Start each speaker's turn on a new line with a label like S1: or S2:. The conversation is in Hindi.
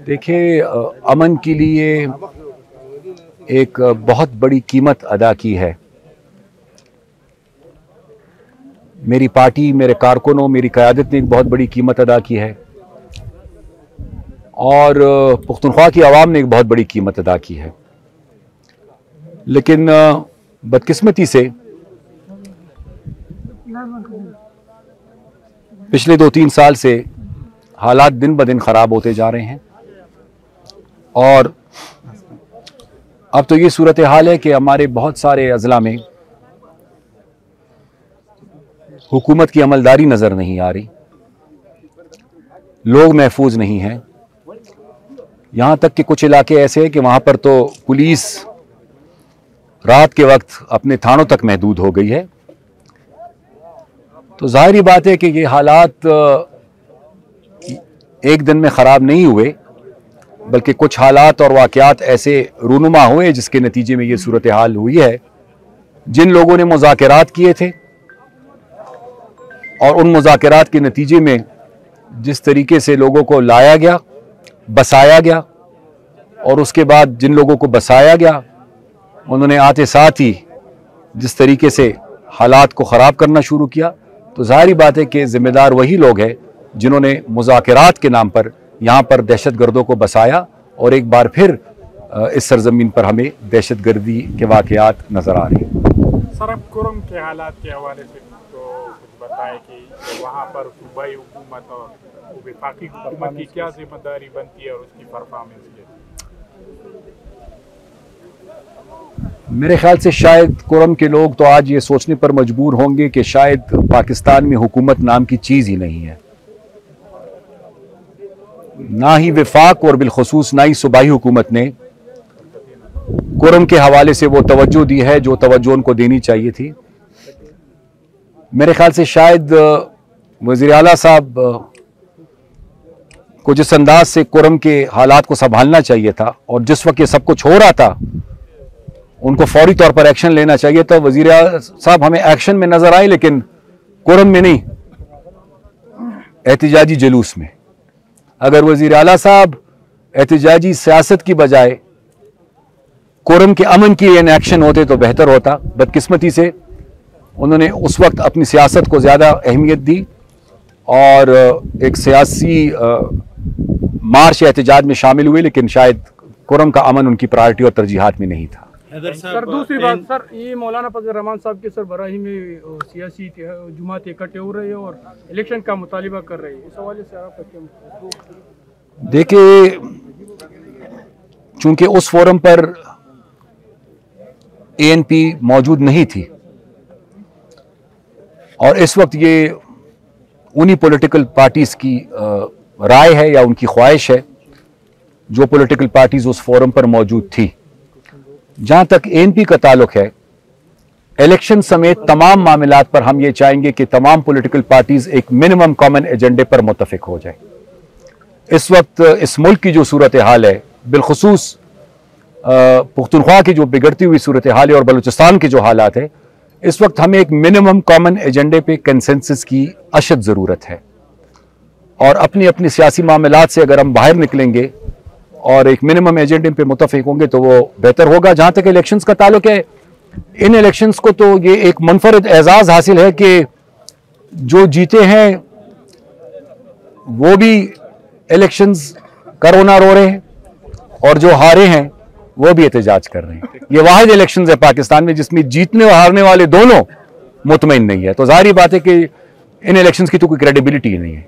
S1: देखिए, अमन के लिए एक बहुत बड़ी कीमत अदा की है। मेरी पार्टी, मेरे कारकुनों, मेरी क़यादत ने एक बहुत बड़ी कीमत अदा की है और पुख्तनख्वा की आवाम ने एक बहुत बड़ी कीमत अदा की है। लेकिन बदकिस्मती से पिछले 2-3 साल से हालात दिन ब दिन ख़राब होते जा रहे हैं और अब तो ये सूरत हाल है कि हमारे बहुत सारे अज़ला में हुकूमत की अमलदारी नज़र नहीं आ रही, लोग महफूज नहीं हैं। यहाँ तक कि कुछ इलाके ऐसे हैं कि वहाँ पर तो पुलिस रात के वक्त अपने थानों तक महदूद हो गई है। तो ज़ाहिरी बात है कि ये हालात एक दिन में ख़राब नहीं हुए, बल्कि कुछ हालात और वाक़यात ऐसे रूनुमा हुए जिसके नतीजे में ये सूरत हाल हुई है। जिन लोगों ने मुज़ाकरात किए थे और उन मुज़ाकरात के नतीजे में जिस तरीके से लोगों को लाया गया, बसाया गया, और उसके बाद जिन लोगों को बसाया गया उन्होंने आते साथ ही जिस तरीके से हालात को ख़राब करना शुरू किया, तो ज़ाहिरी बात है कि ज़िम्मेदार वही लोग हैं जिन्होंने मुज़ाकरात के नाम पर यहाँ पर दहशतगर्दों को बसाया और एक बार फिर इस सरजमीन पर हमें दहशतगर्दी के वाक़यात नज़र आ रहे हैं।
S2: सर, अब कुरम के हालात के हवाले से तो कुछ बताएं कि वहाँ पर सूबाई हुकूमत और वफाकी हुकूमत की क्या जिम्मेदारी बनती है और उसकी परफॉर्मेंस क्या?
S1: मेरे ख्याल से शायद कुरम के लोग तो आज ये सोचने पर मजबूर होंगे कि शायद पाकिस्तान में हुकूमत नाम की चीज़ ही नहीं है। ना ही वफाक और बिलखुसूस ना ही सूबाई हुकूमत ने कुरम के हवाले से वो तवज्जो दी है जो तवज्जो उनको देनी चाहिए थी। मेरे ख्याल से शायद वज़ीर आला साहब को जिस अंदाज से कुरम के हालात को संभालना चाहिए था और जिस वक्त ये सब कुछ हो रहा था उनको फौरी तौर पर एक्शन लेना चाहिए था। वज़ीर आला साहब हमें एक्शन में नजर आए लेकिन कुरम में नहीं, एहतिजाजी जुलूस में। अगर वज़ीर आला साहब एहतिजाजी सियासत की बजाय कुरम के अमन के लिए इन एक्शन होते तो बेहतर होता। बदकिस्मती से उन्होंने उस वक्त अपनी सियासत को ज़्यादा अहमियत दी और एक सियासी मार्च या एहतिजाज में शामिल हुए, लेकिन शायद कुरम का अमन उनकी प्रायोरिटी और तरजीहात में नहीं था।
S3: सर, दूसरी बात सर, ये मौलाना फजल रहमान साहब के सरबराही में सियासी जुमात इकट्ठे हो रही है और इलेक्शन का मुतालिबा कर रही है, इस हवाले से आपका क्या?
S1: देखिए, चूंकि उस फोरम पर ANP मौजूद नहीं थी और इस वक्त ये उन्हीं पॉलिटिकल पार्टीज की राय है या उनकी ख्वाहिश है जो पॉलिटिकल पार्टीज उस फोरम पर मौजूद थी। जहां तक ANP का ताल्लुक है, इलेक्शन समेत तमाम मामलात पर हम ये चाहेंगे कि तमाम पॉलिटिकल पार्टीज एक मिनिमम कॉमन एजेंडे पर मुत्तफिक हो जाए। इस वक्त इस मुल्क की जो सूरत हाल है, बिलखुसूस पुख्तनख्वा की जो बिगड़ती हुई सूरत हाल है और बलूचिस्तान के जो हालात है, इस वक्त हमें एक मिनिमम कॉमन एजेंडे पे कंसेंसस की अशद ज़रूरत है और अपनी अपनी सियासी मामलात से अगर हम बाहर निकलेंगे और एक मिनिमम एजेंडे पे मुत्तफिक होंगे तो वो बेहतर होगा। जहां तक इलेक्शंस का ताल्लुक है, इन इलेक्शंस को तो ये एक मुनफरिद एजाज हासिल है कि जो जीते हैं वो भी इलेक्शंस करोना रो रहे हैं और जो हारे हैं वो भी एहतजाज कर रहे हैं। ये वाहिद इलेक्शंस है पाकिस्तान में जिसमें जीतने और हारने वाले दोनों मुतमईन नहीं है। तो जाहिर बात है कि इन इलेक्शंस की तो कोई क्रेडिबिलिटी ही नहीं है।